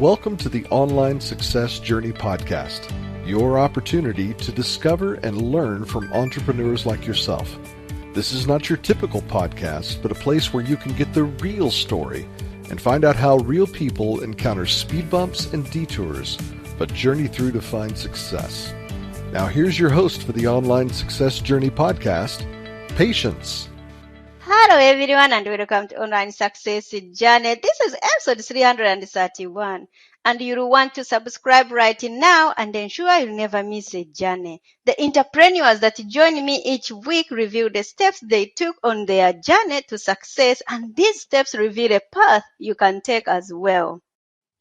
Welcome to the Online Success Journey Podcast, your opportunity to discover and learn from entrepreneurs like yourself. This is not your typical podcast, but a place where you can get the real story and find out how real people encounter speed bumps and detours, but journey through to find success. Now here's your host for the Online Success Journey Podcast, Patience. Hello everyone and welcome to Online Success Journey. This is episode 331 and you'll want to subscribe right now and ensure you'll never miss a journey. The entrepreneurs that join me each week review the steps they took on their journey to success, and these steps reveal a path you can take as well.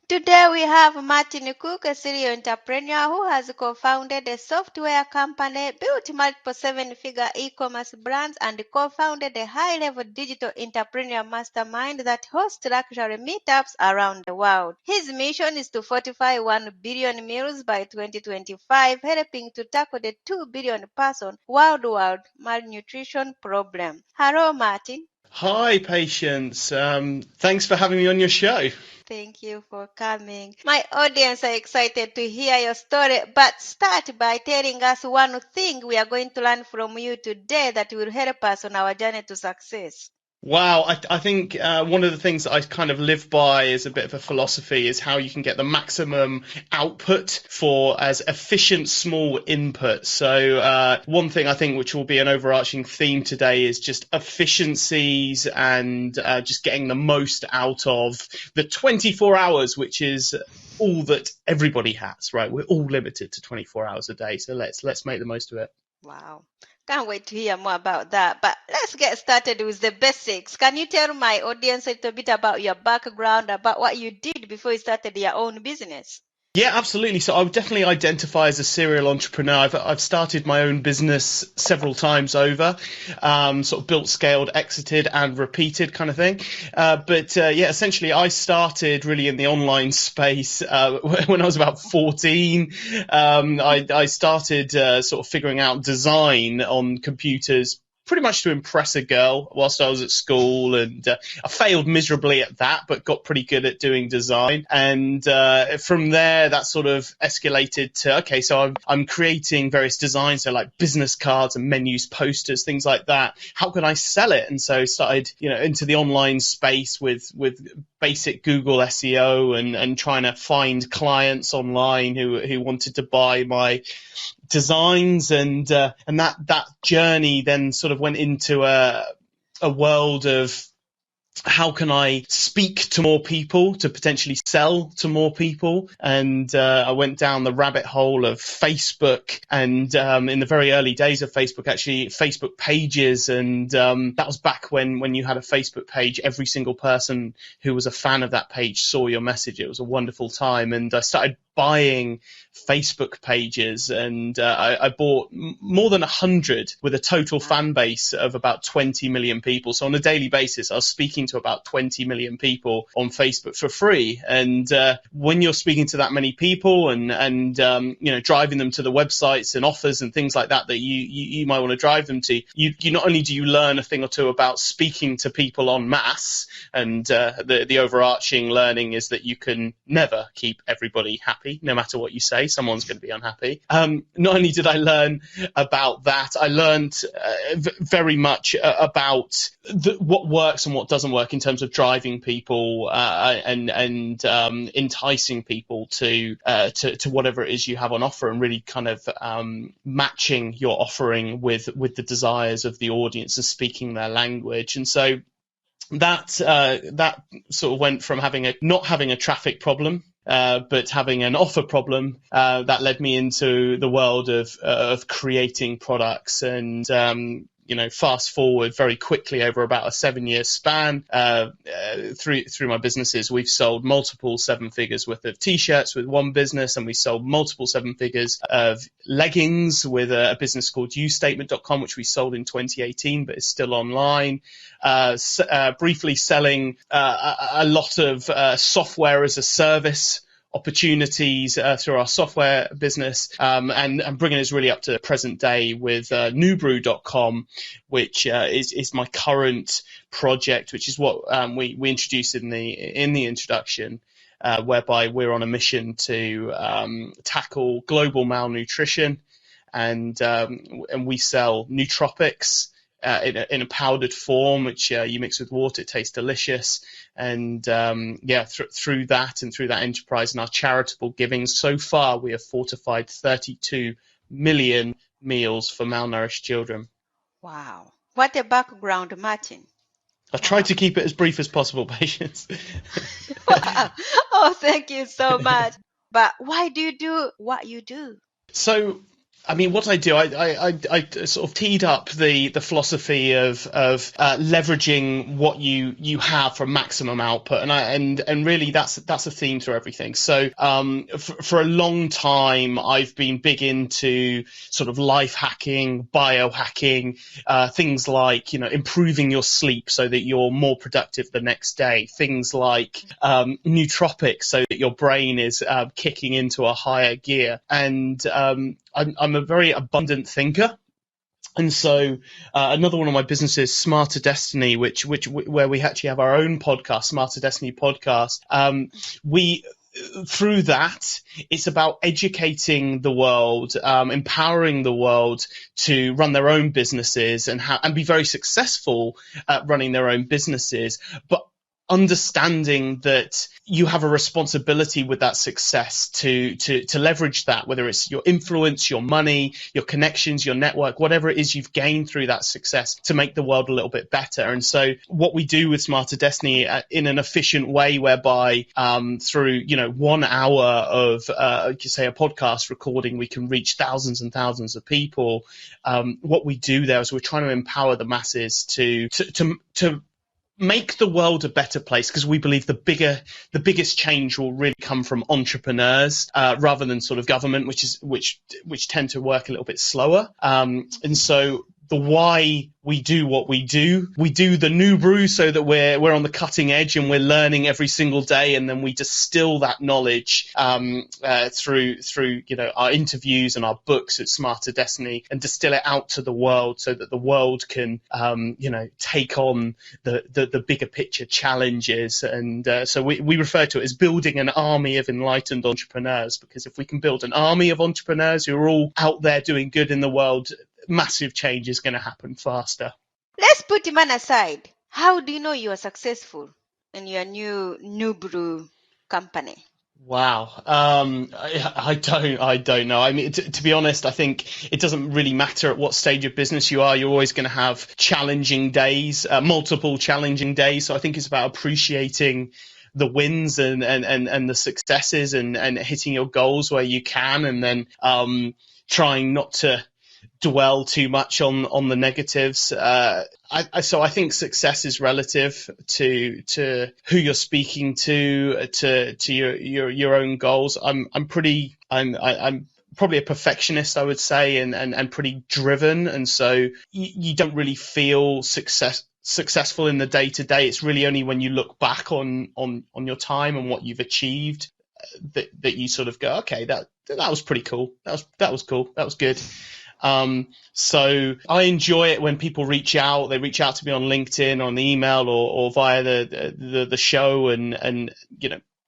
Today we have Martyn Cook, a serial entrepreneur who has co-founded a software company, built multiple seven-figure e-commerce brands, and co-founded a high-level digital entrepreneur mastermind that hosts luxury meetups around the world. His mission is to fortify 1 billion meals by 2025, helping to tackle the 2 billion person worldwide malnutrition problem. Hello, Martyn. Hi, Patience. Thanks for having me on your show. Thank you for coming. My audience are excited to hear your story, but start by telling us one thing we are going to learn from you today that will help us on our journey to success. Wow, I think one of the things that I kind of live by as a bit of a philosophy is how you can get the maximum output for as efficient small input. So one thing I think which will be an overarching theme today is just efficiencies and just getting the most out of the 24 hours, which is all that everybody has, right? We're all limited to 24 hours a day. So let's make the most of it. Wow. Can't wait to hear more about that. But let's get started with the basics. Can you tell my audience a little bit about your background, about what you did before you started your own business? Yeah, absolutely. So I would definitely identify as a serial entrepreneur. I've started my own business several times over, sort of built, scaled, exited, and repeated kind of thing. But essentially I started really in the online space when I was about 14. I started sort of figuring out design on computers, pretty much to impress a girl whilst I was at school, and I failed miserably at that, but got pretty good at doing design. And from there, that sort of escalated to, okay, so I'm creating various designs, so like business cards and menus, posters, things like that. How can I sell it? And so started, into the online space with basic Google SEO and trying to find clients online who wanted to buy my designs, and that journey then sort of went into a world of how can I speak to more people to potentially sell to more people? And I went down the rabbit hole of Facebook, and in the very early days of Facebook, actually Facebook pages. And that was back when you had a Facebook page, every single person who was a fan of that page saw your message. It was a wonderful time. And I started buying Facebook pages, and I bought more than 100 with a total fan base of about 20 million people. So on a daily basis, I was speaking to about 20 million people on Facebook for free. And when you're speaking to that many people and driving them to the websites and offers and things like that you might want to drive them to, you not only do you learn a thing or two about speaking to people en masse, and the overarching learning is that you can never keep everybody happy. No matter what you say, someone's going to be unhappy. Not only did I learn about that, I learned very much about what works and what doesn't work in terms of driving people and enticing people to whatever it is you have on offer, and really kind of matching your offering with the desires of the audience and speaking their language. And so that sort of went from not having a traffic problem, but having an offer problem, that led me into the world of creating products. And fast forward very quickly over about a 7-year span, through my businesses, we've sold multiple 7 figures worth of t-shirts with one business, and we sold multiple 7 figures of leggings with a business called ustatement.com, which we sold in 2018, but is still online. Briefly selling a lot of software as a service opportunities through our software business, and bringing us really up to present day with newbrew.com, which is my current project, which is what we introduced in the introduction. whereby we're on a mission to tackle global malnutrition, and we sell nootropics in a powdered form, which you mix with water. It tastes delicious. And through that enterprise and our charitable giving, so far we have fortified 32 million meals for malnourished children. Wow. What a background, Martyn. I tried to keep it as brief as possible, Patience. Wow. Oh, thank you so much. But why do you do what you do? So, I mean, what I do, I sort of teed up the philosophy of leveraging what you have for maximum output, and really that's a theme through everything. So for a long time, I've been big into sort of life hacking, biohacking, things like improving your sleep so that you're more productive the next day. Things like nootropics so that your brain is kicking into a higher gear, and I'm a very abundant thinker. And so another one of my businesses, Smarter Destiny, where we actually have our own podcast, Smarter Destiny podcast. Through that, it's about educating the world, empowering the world to run their own businesses and be very successful at running their own businesses, but understanding that you have a responsibility with that success to leverage that, whether it's your influence, your money, your connections, your network, whatever it is you've gained through that success, to make the world a little bit better. And so what we do with Smarter Destiny in an efficient way, whereby through 1 hour of say a podcast recording, we can reach thousands and thousands of people. What we do there is we're trying to empower the masses to make the world a better place, because we believe the biggest change will really come from entrepreneurs rather than sort of government, which tend to work a little bit slower. And so the why we do what we do the new brew so that we're on the cutting edge and we're learning every single day, and then we distill that knowledge through our interviews and our books at Smarter Destiny, and distill it out to the world so that the world can take on the bigger picture challenges. And so we refer to it as building an army of enlightened entrepreneurs, because if we can build an army of entrepreneurs who are all out there doing good in the world, massive change is going to happen faster. Let's put man aside. How do you know you are successful in your new brew company? Wow. I don't know. I mean, to be honest, I think it doesn't really matter at what stage of business you are. You're always going to have challenging days, multiple challenging days. So I think it's about appreciating the wins and the successes and hitting your goals where you can, and then trying not to dwell too much on the negatives. So I think success is relative to who you're speaking to your own goals. I'm probably a perfectionist, I would say, and pretty driven, and so you don't really feel successful in the day to day. It's really only when you look back on your time and what you've achieved that you sort of go, okay, that was pretty cool. That was cool. That was good. So I enjoy it when people reach out. They reach out to me on LinkedIn, on the email, or via the show, and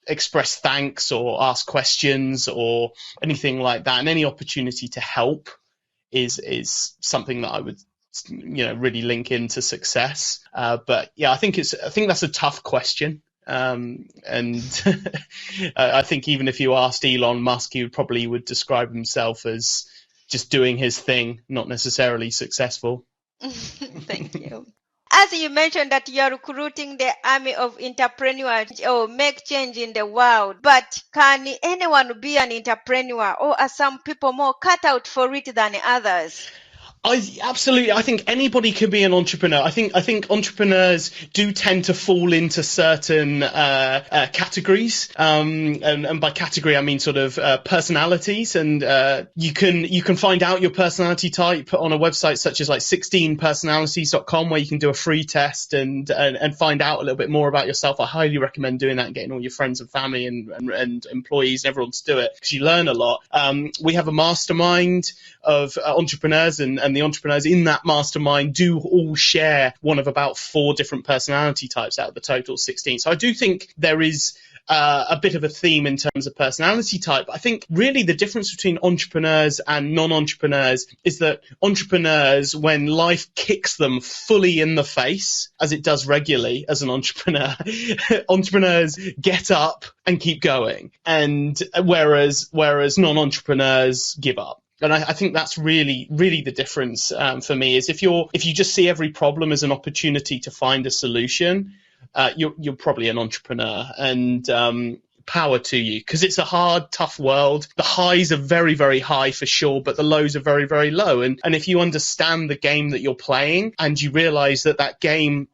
express thanks or ask questions or anything like that. And any opportunity to help is something that I would really link into success. But yeah, I think that's a tough question. And I think even if you asked Elon Musk, he would describe himself as just doing his thing, not necessarily successful. Thank you. As you mentioned that you're recruiting the army of entrepreneurs or make change in the world, but can anyone be an entrepreneur, or are some people more cut out for it than others? Absolutely. I think anybody can be an entrepreneur. I think entrepreneurs do tend to fall into certain categories, and by category I mean sort of personalities. And you can find out your personality type on a website such as like 16personalities.com, where you can do a free test and find out a little bit more about yourself. I highly recommend doing that and getting all your friends and family and employees and everyone to do it, because you learn a lot. We have a mastermind of entrepreneurs, and the entrepreneurs in that mastermind do all share one of about 4 different personality types out of the total 16. So I do think there is a bit of a theme in terms of personality type. I think really the difference between entrepreneurs and non-entrepreneurs is that entrepreneurs, when life kicks them fully in the face, as it does regularly as an entrepreneur, entrepreneurs get up and keep going, and whereas non-entrepreneurs give up. And I think that's really the difference for me, is if you just see every problem as an opportunity to find a solution, you're probably an entrepreneur. And power to you, because it's a hard, tough world. The highs are very, very high for sure, but the lows are very, very low. And if you understand the game that you're playing, and you realize that game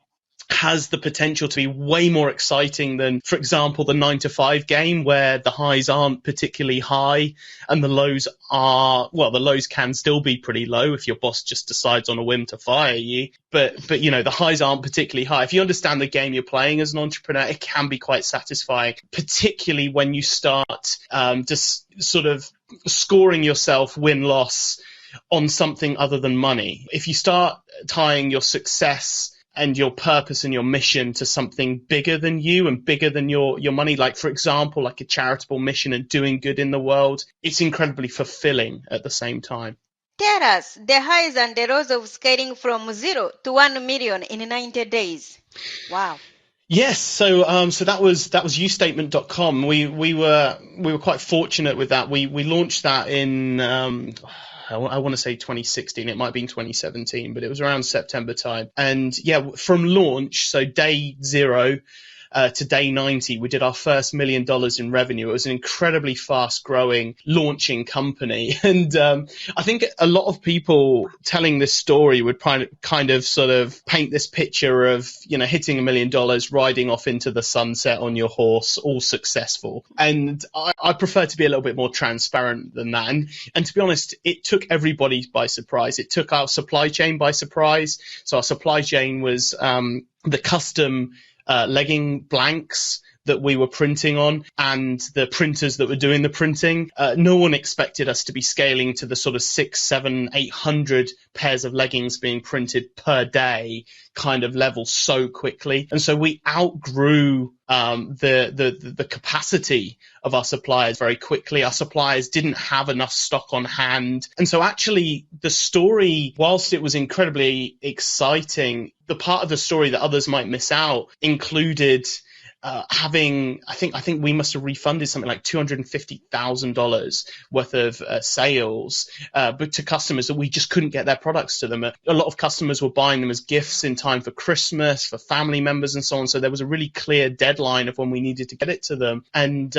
has the potential to be way more exciting than, for example, the 9-to-5 game, where the highs aren't particularly high and the lows can still be pretty low if your boss just decides on a whim to fire you. But the highs aren't particularly high. If you understand the game you're playing as an entrepreneur, it can be quite satisfying, particularly when you start just sort of scoring yourself win-loss on something other than money. If you start tying your success and your purpose and your mission to something bigger than you and bigger than your money, like, for example, like a charitable mission and doing good in the world, it's incredibly fulfilling at the same time. Tell us the highs and the lows of scaling from 0 to 1 million in 90 days. Wow. Yes, so that was ustatement.com. We were quite fortunate with that. We launched that in I want to say 2016. It might have been 2017, but it was around September time. And yeah, from launch, so day 0 to day 90, we did our first $1 million in revenue. It was an incredibly fast growing launching company. And I think a lot of people telling this story would kind of sort of paint this picture of, hitting $1 million, riding off into the sunset on your horse, all successful. And I prefer to be a little bit more transparent than that. And to be honest, it took everybody by surprise. It took our supply chain by surprise. So our supply chain was the custom legging blanks that we were printing on, and the printers that were doing the printing. No one expected us to be scaling to the sort of 600, 700, 800 pairs of leggings being printed per day kind of level so quickly. And so we outgrew the capacity of our suppliers very quickly. Our suppliers didn't have enough stock on hand. And so actually the story, whilst it was incredibly exciting, the part of the story that others might miss out included having, I think we must have refunded something like $250,000 worth of sales, but to customers that we just couldn't get their products to them. A lot of customers were buying them as gifts in time for Christmas, for family members and so on. So there was a really clear deadline of when we needed to get it to them. And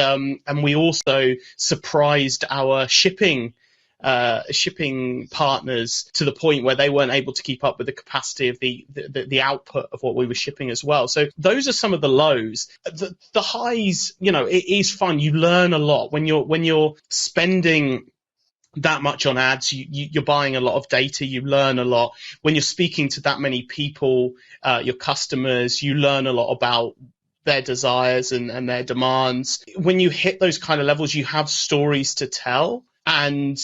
we also surprised our shipping partners to the point where they weren't able to keep up with the capacity of the output of what we were shipping as well. So those are some of the lows. The highs, it is fun. You learn a lot when you're spending that much on ads. You're buying a lot of data. You learn a lot when you're speaking to that many people, your customers. You learn a lot about their desires and their demands. When you hit those kind of levels, you have stories to tell, and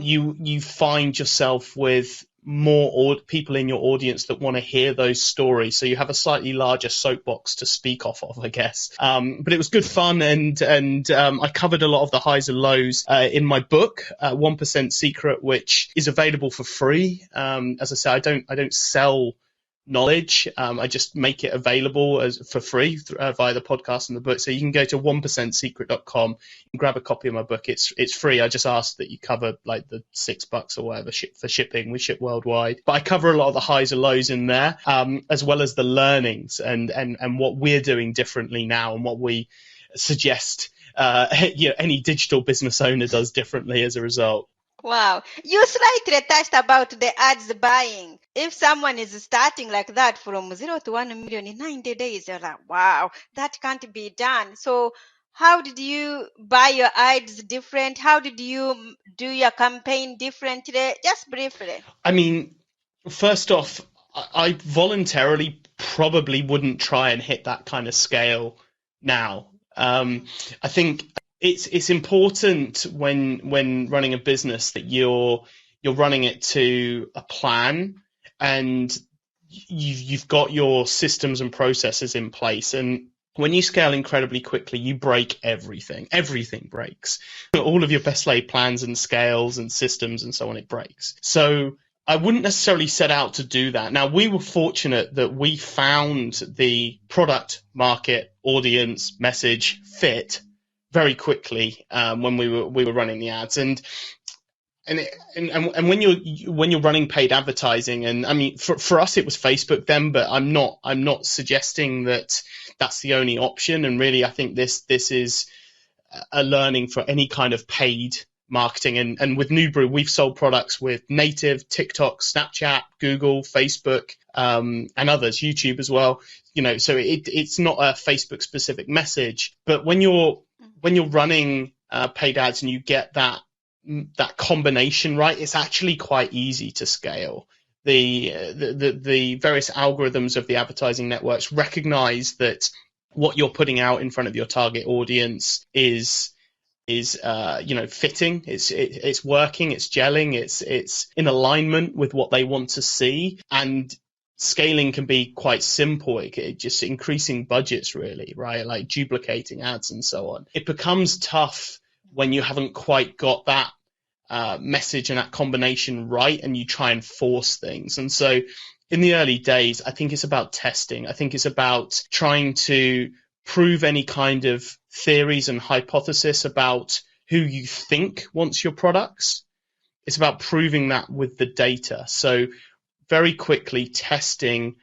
you find yourself with more people in your audience that want to hear those stories. So you have a slightly larger soapbox to speak off of, I guess. But it was good fun, and I covered a lot of the highs and lows in my book, 1% Secret, which is available for free. As I say, I don't sell knowledge. I just make it available for free via the podcast and the book. So you can go to 1%secret.com and grab a copy of my book. It's free. I just ask that you cover like the $6 or whatever for shipping. We ship worldwide, but I cover a lot of the highs and lows in there, as well as the learnings and what we're doing differently now, and what we suggest any digital business owner does differently as a result. Wow. You slightly touched about the ads buying. If someone is starting like that from 0 to 1 million in 90 days, you're like, wow, that can't be done. So how did you buy your ads different? How did you do your campaign differently? Just briefly. I mean, first off, I voluntarily probably wouldn't try and hit that kind of scale now. I think it's important when running a business that you're running it to a plan, and you've got your systems and processes in place. And When you scale incredibly quickly, you break everything. Everything breaks. All of your best laid plans and scales and systems and so on, it breaks. So I wouldn't necessarily set out to do that. Now, we were fortunate that we found the product, market, audience, message fit very quickly when we were running the ads. And when you're running paid advertising, and I mean for us it was Facebook then, but I'm not suggesting that that's the only option. And really, I think this is a learning for any kind of paid marketing. And with New Brew, we've sold products with native, TikTok, Snapchat, Google, Facebook, and others, YouTube as well. So it's not a Facebook specific message, but when you're running paid ads and you get that combination right, it's actually quite easy to scale. The various algorithms of the advertising networks recognize that what you're putting out in front of your target audience is fitting, it's working, it's gelling, it's in alignment with what they want to see. And scaling can be quite simple. It just increasing budgets, really, right? Like duplicating ads and so on. It becomes tough when you haven't quite got that message and that combination right, and you try and force things. And so in the early days, I think it's about testing. I think it's about trying to prove any kind of theories and hypothesis about who you think wants your products. It's about proving that with the data. So very quickly testing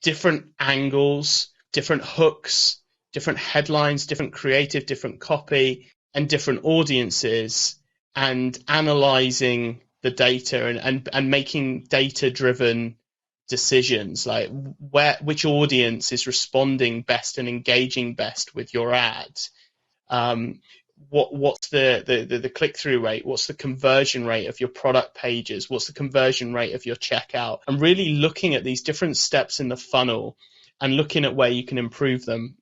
different angles, different hooks, different headlines, different creative, different copy, and different audiences, and analyzing the data and making data-driven decisions, like which audience is responding best and engaging best with your ads. What's the click-through rate? What's the conversion rate of your product pages? What's the conversion rate of your checkout? And really looking at these different steps in the funnel and looking at where you can improve them.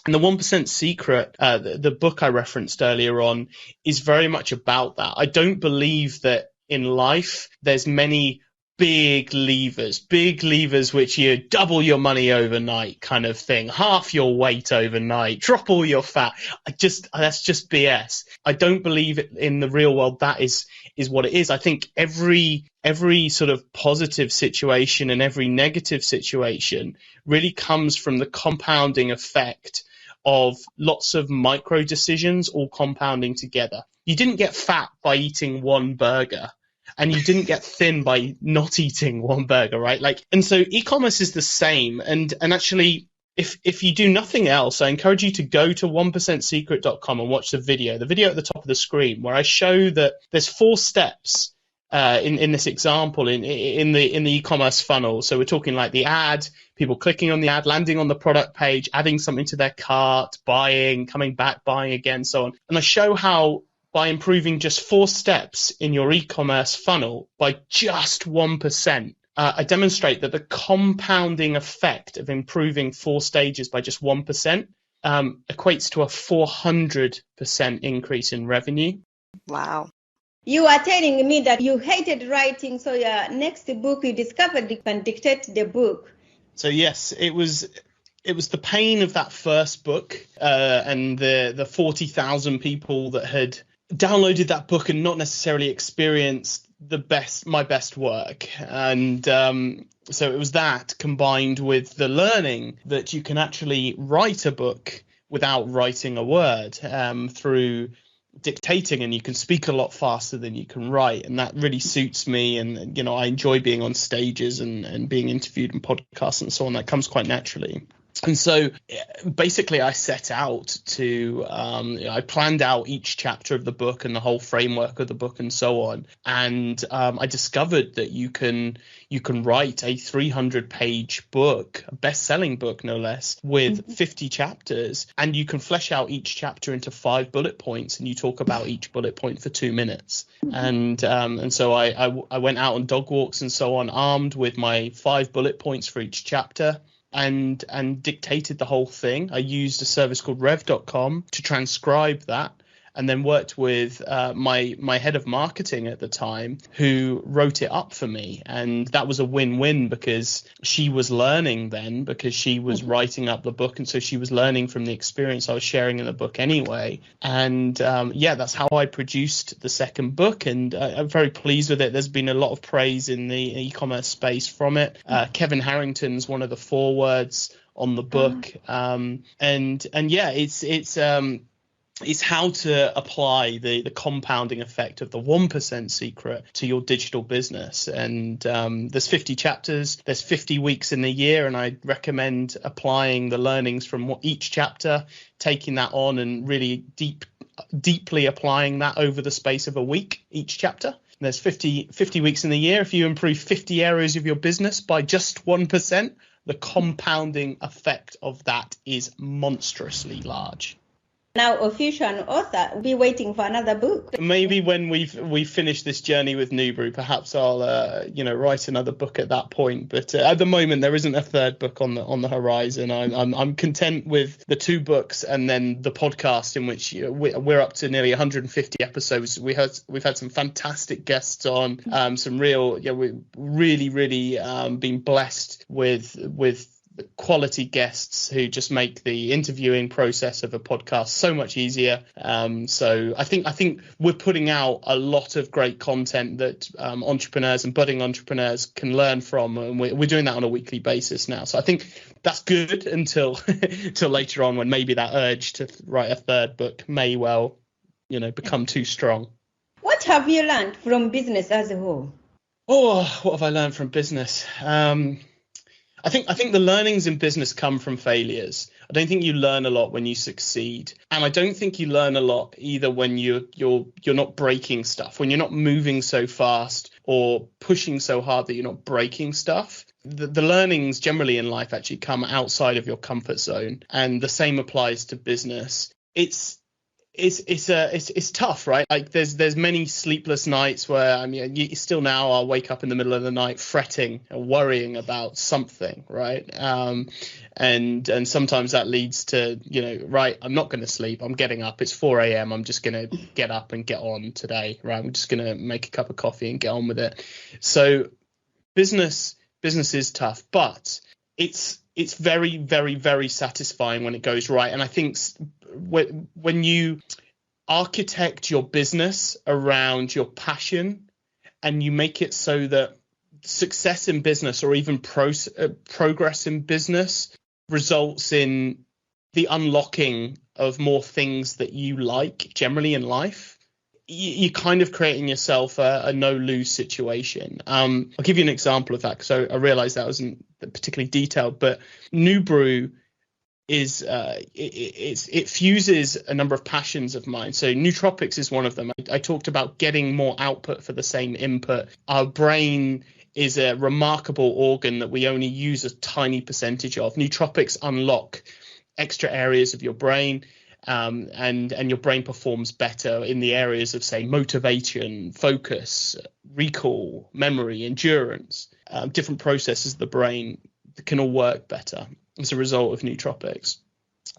And the 1% Secret, the book I referenced earlier on, is very much about that. I don't believe that in life there's many big levers which you double your money overnight kind of thing, half your weight overnight, drop all your fat. That's just BS. I don't believe in the real world that is what it is. I think every sort of positive situation and every negative situation really comes from the compounding effect of lots of micro decisions all compounding together. You didn't get fat by eating one burger, and you didn't get thin by not eating one burger, right? And so e-commerce is the same. And actually, if you do nothing else, I encourage you to go to 1%secret.com and watch the video at the top of the screen, where I show that there's 4 steps in this example in the e-commerce funnel. So we're talking like the ad, people clicking on the ad, landing on the product page, adding something to their cart, buying, coming back, buying again, so on. And I show how by improving just 4 steps in your e-commerce funnel by just 1%, I demonstrate that the compounding effect of improving 4 stages by just 1% equates to a 400% increase in revenue. Wow. You are telling me that you hated writing, so your next book you discovered you can dictate the book. So yes, it was the pain of that first book and the 40,000 people that had downloaded that book and not necessarily experienced my best work. And so it was that combined with the learning that you can actually write a book without writing a word through dictating, and you can speak a lot faster than you can write, and that really suits me. And I enjoy being on stages and being interviewed and podcasts and so on. That comes quite naturally. And so basically I set out to I planned out each chapter of the book and the whole framework of the book and so on. And I discovered that you can write a 300-page book, a best-selling book no less, with 50 chapters, and you can flesh out each chapter into 5 bullet points, and you talk about each bullet point for 2 minutes. And so I went out on dog walks and so on, armed with my 5 bullet points for each chapter. And dictated the whole thing. I used a service called rev.com to transcribe that and then worked with my head of marketing at the time, who wrote it up for me. And that was a win-win, because she was learning then, because she was writing up the book, and so she was learning from the experience I was sharing in the book anyway. And that's how I produced the second book, and I'm very pleased with it. There's been a lot of praise in the e-commerce space from it. Kevin Harrington's one of the forewords on the book, it's how to apply the compounding effect of the 1% secret to your digital business. And there's 50 chapters, there's 50 weeks in the year, and I recommend applying the learnings from each chapter, taking that on and really deeply applying that over the space of a week, each chapter. There's 50 weeks in the year. If you improve 50 areas of your business by just 1%, the compounding effect of that is monstrously large. Now, official and author, be waiting for another book. Maybe when we've finished this journey with New Brew, perhaps I'll write another book at that point. But at the moment, there isn't a third book on the horizon. I'm content with the 2 books and then the podcast, in which we're up to nearly 150 episodes. We've had some fantastic guests on, some real, we've really been blessed with quality guests who just make the interviewing process of a podcast so much easier. So I think we're putting out a lot of great content that entrepreneurs and budding entrepreneurs can learn from, and we're doing that on a weekly basis now. So I think that's good until later on, when maybe that urge to write a third book may well become too strong. What have you learned from business as a whole? Oh, what have I learned from business? I think the learnings in business come from failures. I don't think you learn a lot when you succeed, and I don't think you learn a lot either when you're not breaking stuff, when you're not moving so fast or pushing so hard that you're not breaking stuff. The learnings generally in life actually come outside of your comfort zone, and the same applies to business. It's tough, right? Like there's many sleepless nights where still now I'll wake up in the middle of the night fretting and worrying about something, right? And sometimes that leads to right, I'm not going to sleep, I'm getting up, it's 4 a.m, I'm just going to get up and get on today, right? I'm just going to make a cup of coffee and get on with it. So business is tough, but it's very, very, very satisfying when it goes right. And I think when you architect your business around your passion, and you make it so that success in business, or even progress in business, results in the unlocking of more things that you like generally in life, you're kind of creating yourself a no-lose situation. I'll give you an example of that, because I realized that wasn't particularly detailed, but New Brew is it fuses a number of passions of mine. So nootropics is one of them. I talked about getting more output for the same input. Our brain is a remarkable organ that we only use a tiny percentage of. Nootropics unlock extra areas of your brain, and your brain performs better in the areas of, say, motivation, focus, recall, memory, endurance. Different processes of the brain can all work better as a result of nootropics.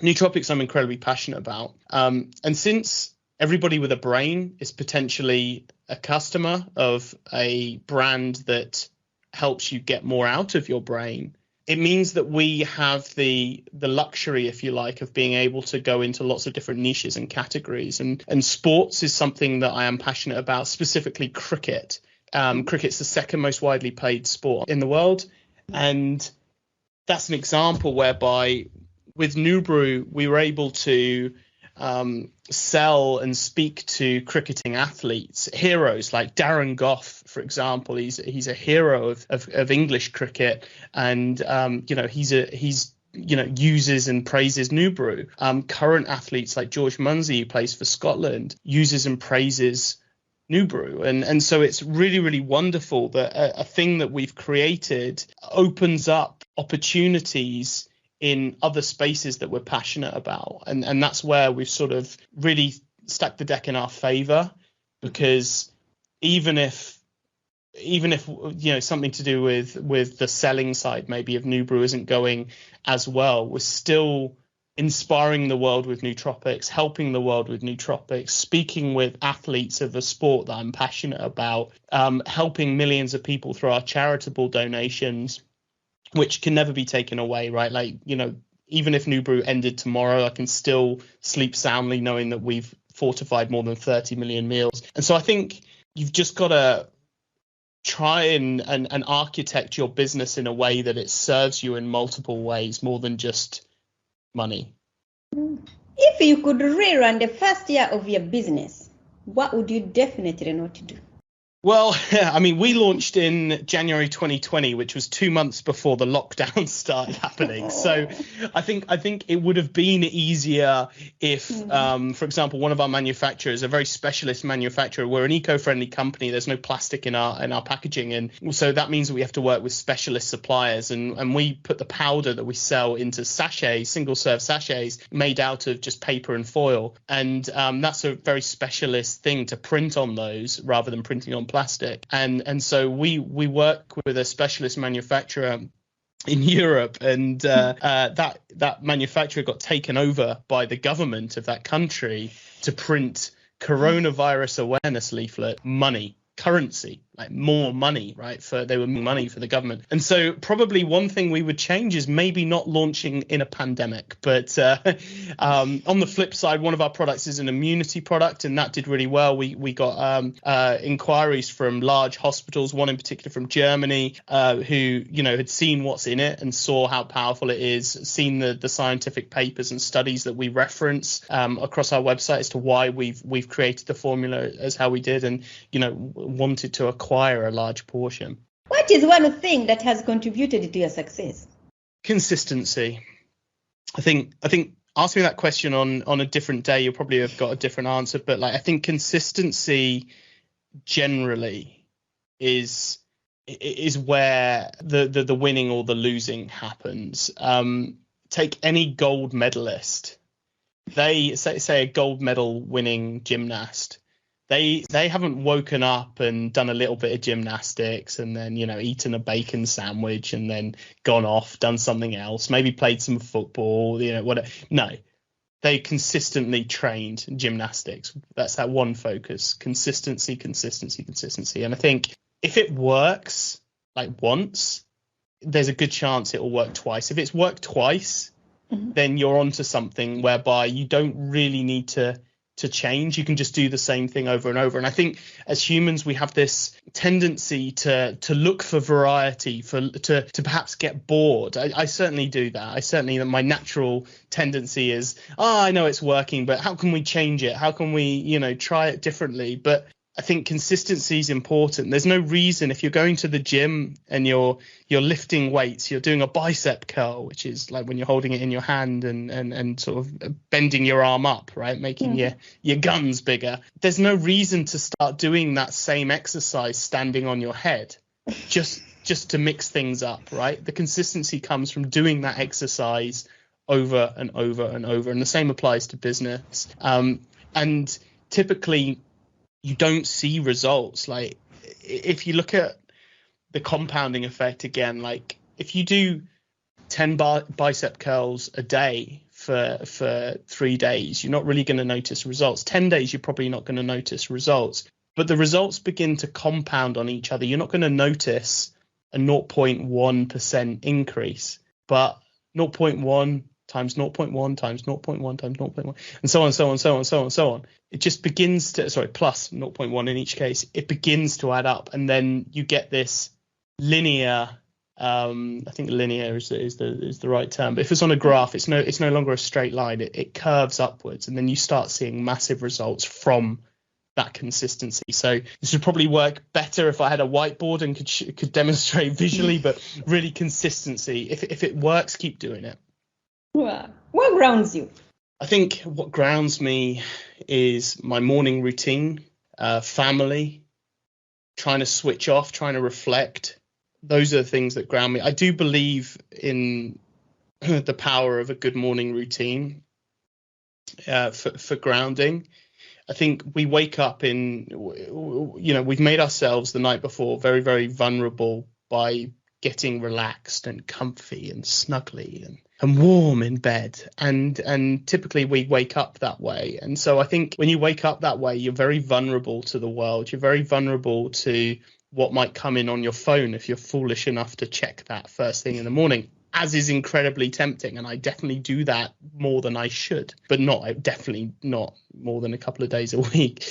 Nootropics I'm incredibly passionate about. And since everybody with a brain is potentially a customer of a brand that helps you get more out of your brain, it means that we have the luxury, if you like, of being able to go into lots of different niches and categories. And sports is something that I am passionate about, specifically cricket. Cricket's the second most widely played sport in the world. And that's an example whereby with New Brew, we were able to sell and speak to cricketing athletes, heroes like Darren Gough, for example. He's a hero of English cricket, and he's uses and praises New Brew. Current athletes like George Munsey, who plays for Scotland, uses and praises New Brew, and so it's really, really wonderful that a thing that we've created opens up opportunities in other spaces that we're passionate about, and that's where we've sort of really stacked the deck in our favor, because even if something to do with the selling side maybe of New Brew isn't going as well, we're still inspiring the world with nootropics, helping the world with nootropics, speaking with athletes of a sport that I'm passionate about, helping millions of people through our charitable donations, which can never be taken away, right? Like, even if New Brew ended tomorrow, I can still sleep soundly knowing that we've fortified more than 30 million meals. And so I think you've just got to try and architect your business in a way that it serves you in multiple ways, more than just money. If you could rerun the first year of your business, what would you definitely not do? Well, I mean, we launched in January 2020, which was 2 months before the lockdown started happening. So I think it would have been easier if, for example, one of our manufacturers, a very specialist manufacturer, we're an eco-friendly company. There's no plastic in our packaging. And so that means that we have to work with specialist suppliers. And we put the powder that we sell into sachets, single serve sachets made out of just paper and foil. And that's a very specialist thing to print on those rather than printing on plastic. And so we work with a specialist manufacturer in Europe, and that manufacturer got taken over by the government of that country to print coronavirus awareness leaflet currency, like more money, right? They were money for the government. And so probably one thing we would change is maybe not launching in a pandemic. But on the flip side, one of our products is an immunity product, and that did really well. We got inquiries from large hospitals, one in particular from Germany, who had seen what's in it and saw how powerful it is, seen the scientific papers and studies that we reference across our website as to why we've created the formula as how we did, and wanted to acquire a large portion. What is one thing that has contributed to your success? Consistency. I think ask me that question on a different day, you'll probably have got a different answer. But I think consistency generally is where the winning or the losing happens. Take any gold medalist. They say a gold medal winning gymnast. They haven't woken up and done a little bit of gymnastics and then, eaten a bacon sandwich and then gone off, done something else, maybe played some football, whatever. No, they consistently trained gymnastics. That's that one focus: consistency. And I think if it works once, there's a good chance it will work twice. If it's worked twice, then you're onto something whereby you don't really need to change. You can just do the same thing over and over. And I think as humans, we have this tendency to look for variety, to perhaps get bored. I certainly do that. My natural tendency is, I know it's working, but how can we change it? How can we, try it differently? But I think consistency is important. There's no reason, if you're going to the gym and you're lifting weights, you're doing a bicep curl, which is like when you're holding it in your hand and sort of bending your arm up, right? Making your guns bigger. There's no reason to start doing that same exercise standing on your head, just to mix things up, right? The consistency comes from doing that exercise over and over and over. And the same applies to business. And typically, you don't see results. Like if you look at the compounding effect again, like if you do 10 bicep curls a day for 3 days, you're not really going to notice results. 10 days, you're probably not going to notice results. But the results begin to compound on each other. You're not going to notice a 0.1% increase, but 0.1 times 0.1 times 0.1 times 0.1, and so on. It just begins to, plus 0.1 in each case, it begins to add up. And then you get this linear, I think linear is the right term, but if it's on a graph, it's no longer a straight line. It curves upwards, and then you start seeing massive results from that consistency. So this would probably work better if I had a whiteboard and could demonstrate visually, but really consistency. If it works, keep doing it. Wow. What grounds you? I think what grounds me is my morning routine, family, trying to switch off, trying to reflect. Those are the things that ground me. I do believe in the power of a good morning routine for grounding. I think we wake up we've made ourselves the night before very, very vulnerable by getting relaxed and comfy and snuggly and and warm in bed, and typically we wake up that way. And so I think when you wake up that way, you're very vulnerable to the world. You're very vulnerable to what might come in on your phone if you're foolish enough to check that first thing in the morning, as is incredibly tempting. And I definitely do that more than I should, but definitely not more than a couple of days a week.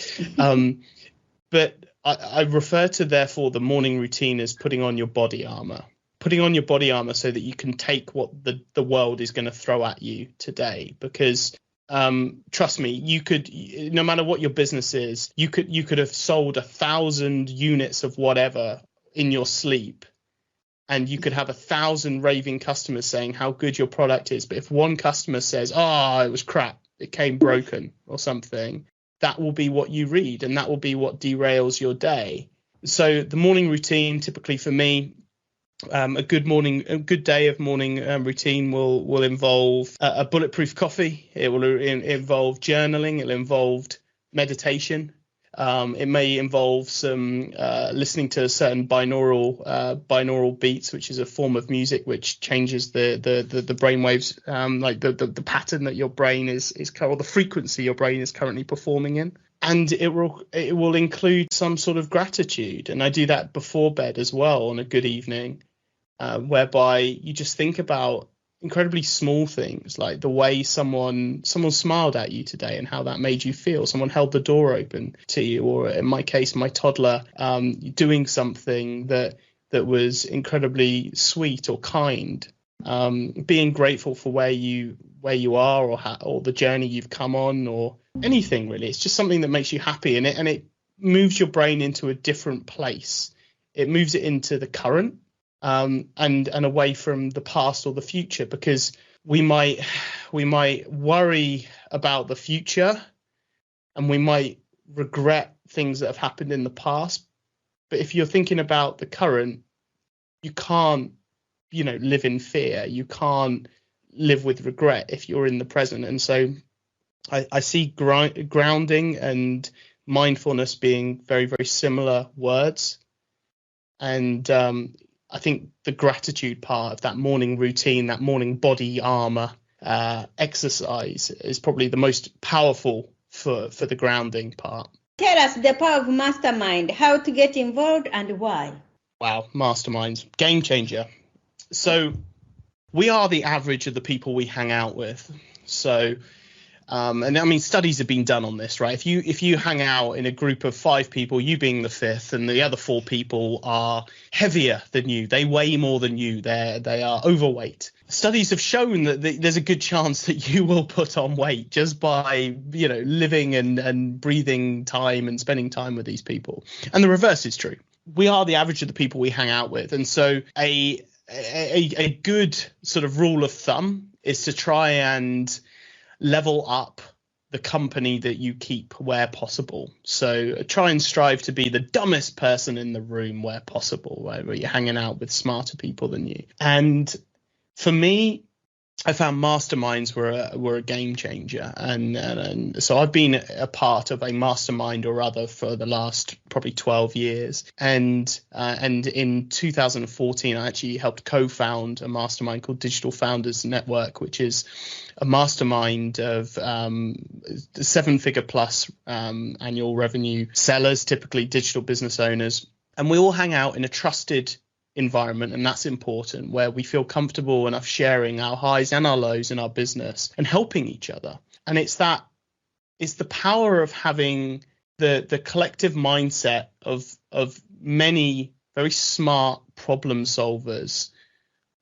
But I refer to, therefore, the morning routine as putting on your body armor. Putting on your body armor so that you can take what the world is going to throw at you today. Because trust me, you could, no matter what your business is, you could have sold 1,000 units of whatever in your sleep, and you could have 1,000 raving customers saying how good your product is. But if one customer says, "Oh, it was crap, it came broken," or something, that will be what you read, and that will be what derails your day. So the morning routine, typically for me, a good day of morning routine will involve a bulletproof coffee. It will involve journaling. It'll involve meditation. It may involve some listening to certain binaural beats, which is a form of music which changes the brain waves, like the pattern that your brain is or the frequency your brain is currently performing in. And it will include some sort of gratitude, and I do that before bed as well on a good evening. Whereby you just think about incredibly small things, like the way someone smiled at you today and how that made you feel. Someone held the door open to you, or in my case, my toddler doing something that was incredibly sweet or kind. Being grateful for where you are, or the journey you've come on, or anything really. It's just something that makes you happy, and it moves your brain into a different place. It moves it into the current. And away from the past or the future, because we might worry about the future, and we might regret things that have happened in the past. But if you're thinking about the current, you can't, live in fear. You can't live with regret if you're in the present. And so I see grounding and mindfulness being very, very similar words. And I think the gratitude part of that morning routine, that morning body armor exercise, is probably the most powerful for the grounding part. Tell us the power of Mastermind, how to get involved and why. Wow, Mastermind's game changer. So we are the average of the people we hang out with. So and I mean, studies have been done on this, right? If you hang out in a group of 5 people, you being the 5th, and the other 4 people are heavier than you, they weigh more than you, they are overweight. Studies have shown that there's a good chance that you will put on weight just by, living and breathing time and spending time with these people. And the reverse is true. We are the average of the people we hang out with. And so a good sort of rule of thumb is to try and level up the company that you keep where possible. So try and strive to be the dumbest person in the room where possible, right? Where you're hanging out with smarter people than you. And for me, I found masterminds were a game changer, and so I've been a part of a mastermind or other for the last probably 12 years. And in 2014, I actually helped co-found a mastermind called Digital Founders Network, which is a mastermind of 7-figure plus annual revenue sellers, typically digital business owners, and we all hang out in a trusted environment, and that's important, where we feel comfortable enough sharing our highs and our lows in our business and helping each other. And it's the power of having the collective mindset of many very smart problem solvers,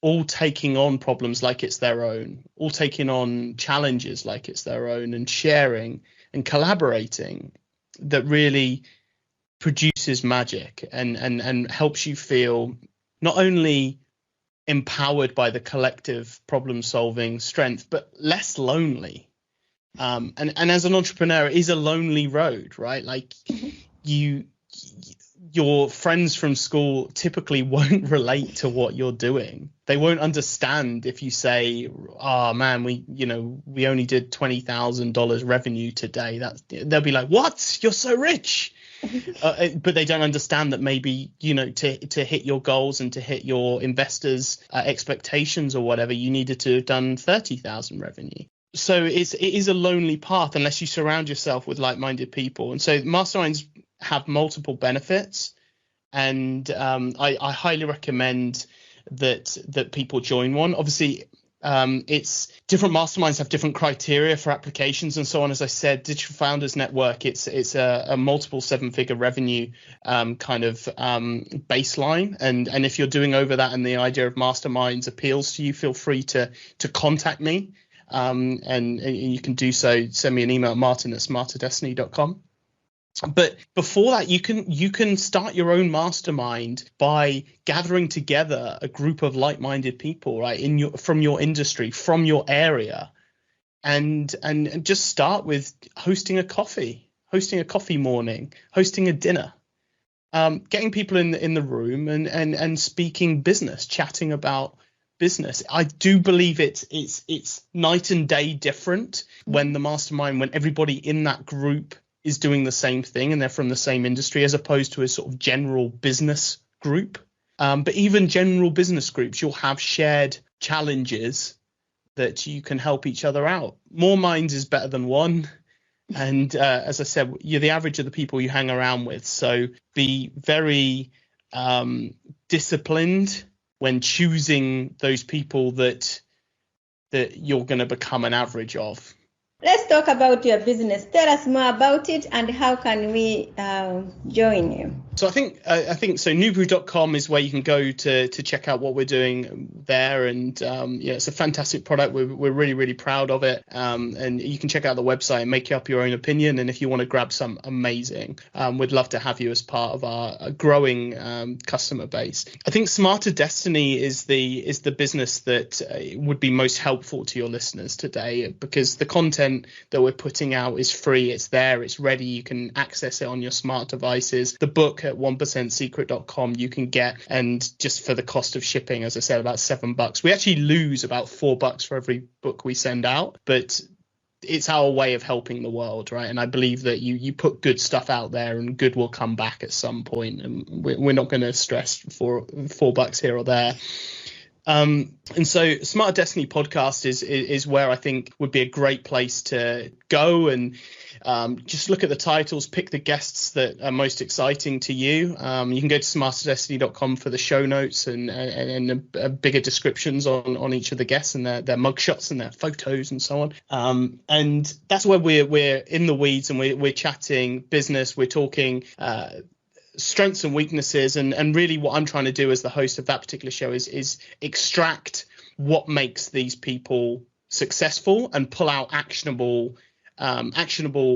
all taking on problems like it's their own, all taking on challenges like it's their own, and sharing and collaborating, that really produces magic and helps you feel not only empowered by the collective problem solving strength, but less lonely. And as an entrepreneur, it is a lonely road, right? Like your friends from school typically won't relate to what you're doing. They won't understand if you say, "Oh man, we only did $20,000 revenue today." They'll be like, "What? You're so rich." But they don't understand that maybe, to hit your goals and to hit your investors' expectations or whatever, you needed to have done 30,000 revenue. So it is a lonely path unless you surround yourself with like-minded people. And so masterminds have multiple benefits, and I highly recommend that people join one. Obviously, it's different masterminds have different criteria for applications and so on. As I said, Digital Founders Network, it's a multiple 7-figure revenue kind of baseline, and if you're doing over that and the idea of masterminds appeals to you, feel free to contact me, and you can do so. Send me an email at martyn@smarterdestiny.com. But before that, you can start your own mastermind by gathering together a group of like-minded people, right, from your industry, from your area, and just start with hosting a coffee morning, hosting a dinner, getting people in the room and speaking business, chatting about business. I do believe it's night and day different when when everybody in that group is doing the same thing and they're from the same industry, as opposed to a sort of general business group. But even general business groups, you'll have shared challenges that you can help each other out. More minds is better than one. And as I said, you're the average of the people you hang around with. So be very disciplined when choosing those people that you're going to become an average of. Let's talk about your business. Tell us more about it and how can we join you? So I think so. Newbrew.com is where you can go to check out what we're doing there, and it's a fantastic product. We're really, really proud of it, and you can check out the website and make up your own opinion. And if you want to grab some, amazing, we'd love to have you as part of our growing customer base. I think Smarter Destiny is the business that would be most helpful to your listeners today, because the content that we're putting out is free. It's there, it's ready. You can access it on your smart devices. The book at 1%secret.com you can get, and just for the cost of shipping, as I said, about $7. We actually lose about $4 for every book we send out, but it's our way of helping the world, right? And I believe that you put good stuff out there and good will come back at some point, and we're not going to stress for $4 here or there. And so Smarter Destiny podcast is where I think would be a great place to go and just look at the titles, pick the guests that are most exciting to you. You can go to smarterdestiny.com for the show notes and bigger descriptions on each of the guests and their mugshots and their photos and so on. And that's where we're in the weeds, and we're chatting business. We're talking strengths and weaknesses, and really what I'm trying to do as the host of that particular show is extract what makes these people successful and pull out actionable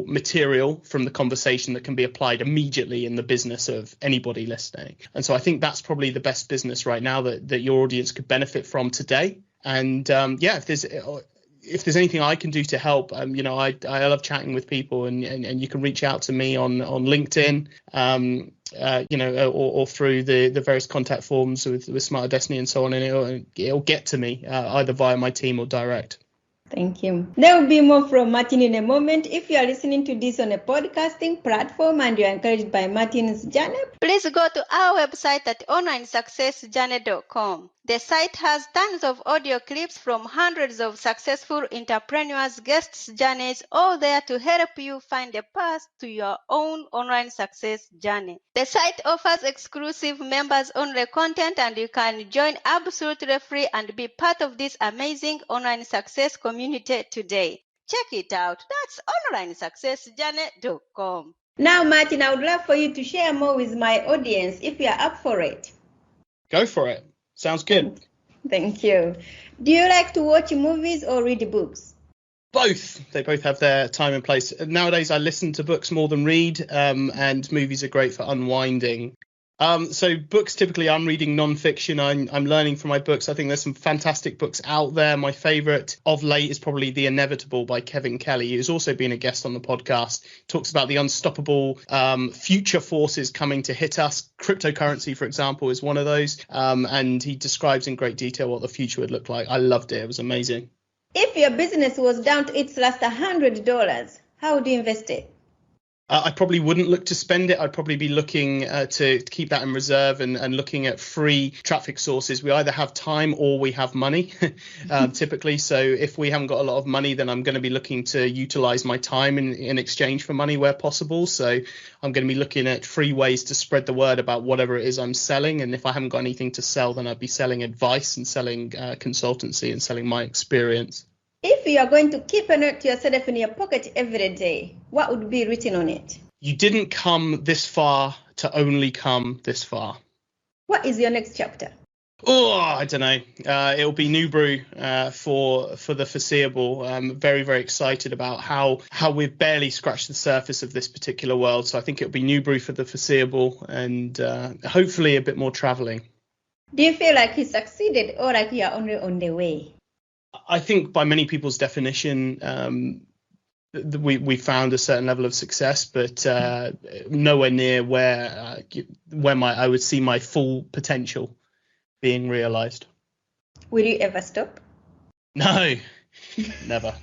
material from the conversation that can be applied immediately in the business of anybody listening. And so I think that's probably the best business right now that your audience could benefit from today. And if there's anything I can do to help, I love chatting with people, and you can reach out to me on LinkedIn, or through the various contact forms with Smarter Destiny and so on, and it'll get to me either via my team or direct. Thank you. There will be more from Martyn in a moment. If you are listening to this on a podcasting platform and you are encouraged by Martyn's journey, please go to our website at onlinesuccessjourney.com. The site has tons of audio clips from hundreds of successful entrepreneurs' guests' journeys, all there to help you find a path to your own online success journey. The site offers exclusive members-only content, and you can join absolutely free and be part of this amazing online success community today. Check it out. That's onlinesuccessjourney.com. Now, Martyn, I would love for you to share more with my audience if you are up for it. Go for it. Sounds good. Thank you. Do you like to watch movies or read books? Both. They both have their time and place. Nowadays, I listen to books more than read, and movies are great for unwinding. So books, typically I'm reading non-fiction. I'm learning from my books. I think there's some fantastic books out there. My favorite of late is probably The Inevitable by Kevin Kelly, who's also been a guest on the podcast. Talks about the unstoppable future forces coming to hit us. Cryptocurrency, for example, is one of those. And he describes in great detail what the future would look like. I loved it. It was amazing. If your business was down to its last $100, how would you invest it? I probably wouldn't look to spend it. I'd probably be looking to keep that in reserve and looking at free traffic sources. We either have time or we have money, typically. So if we haven't got a lot of money, then I'm going to be looking to utilize my time in exchange for money where possible. So I'm going to be looking at free ways to spread the word about whatever it is I'm selling. And if I haven't got anything to sell, then I'd be selling advice and selling consultancy and selling my experience. If you are going to keep a note to yourself in your pocket every day, what would be written on it? You didn't come this far to only come this far. What is your next chapter? Oh, I don't know. It'll be New Brew for the foreseeable. I'm very, very excited about how we've barely scratched the surface of this particular world. So I think it'll be New Brew for the foreseeable and hopefully a bit more traveling. Do you feel like you succeeded or like you are only on the way? I think by many people's definition, we found a certain level of success, but nowhere near where I would see my full potential being realized. Will you ever stop? No, never.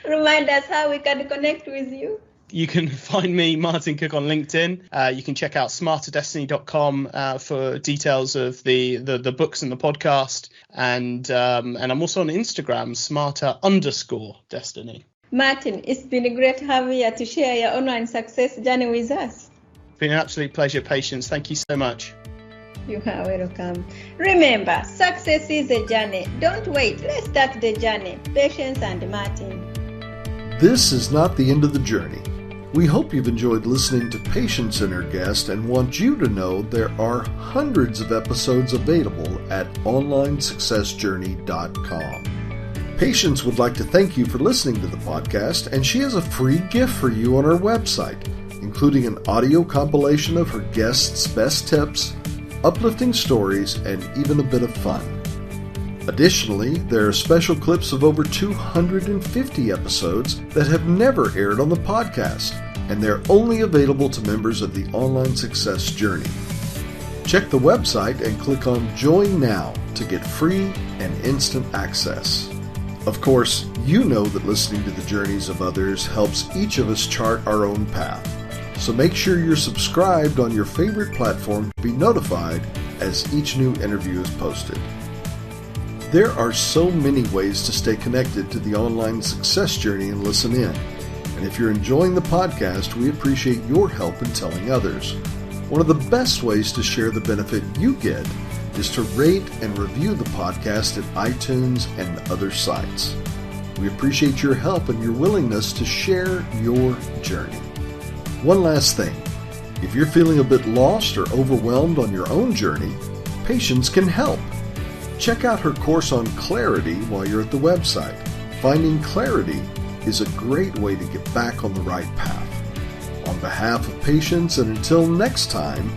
Remind us how we can connect with you. You can find me, Martyn Cook, on LinkedIn. You can check out smarterdestiny.com for details of the books and the podcast. And I'm also on Instagram, smarter_destiny. Martyn, it's been great having you here to share your online success journey with us. It's been an absolute pleasure, Patience. Thank you so much. You are welcome. Remember, success is a journey. Don't wait. Let's start the journey. Patience and Martyn. This is not the end of the journey. We hope you've enjoyed listening to Patience and her guest and want you to know there are hundreds of episodes available at onlinesuccessjourney.com. Patience would like to thank you for listening to the podcast, and she has a free gift for you on our website, including an audio compilation of her guests' best tips, uplifting stories, and even a bit of fun. Additionally, there are special clips of over 250 episodes that have never aired on the podcast, and they're only available to members of the Online Success Journey. Check the website and click on Join Now to get free and instant access. Of course, you know that listening to the journeys of others helps each of us chart our own path. So make sure you're subscribed on your favorite platform to be notified as each new interview is posted. There are so many ways to stay connected to the Online Success Journey and listen in. And if you're enjoying the podcast, we appreciate your help in telling others. One of the best ways to share the benefit you get is to rate and review the podcast at iTunes and other sites. We appreciate your help and your willingness to share your journey. One last thing. If you're feeling a bit lost or overwhelmed on your own journey, Patience can help. Check out her course on clarity while you're at the website. Finding clarity is a great way to get back on the right path. On behalf of Patience, and until next time,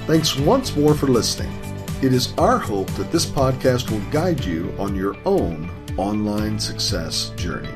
thanks once more for listening. It is our hope that this podcast will guide you on your own online success journey.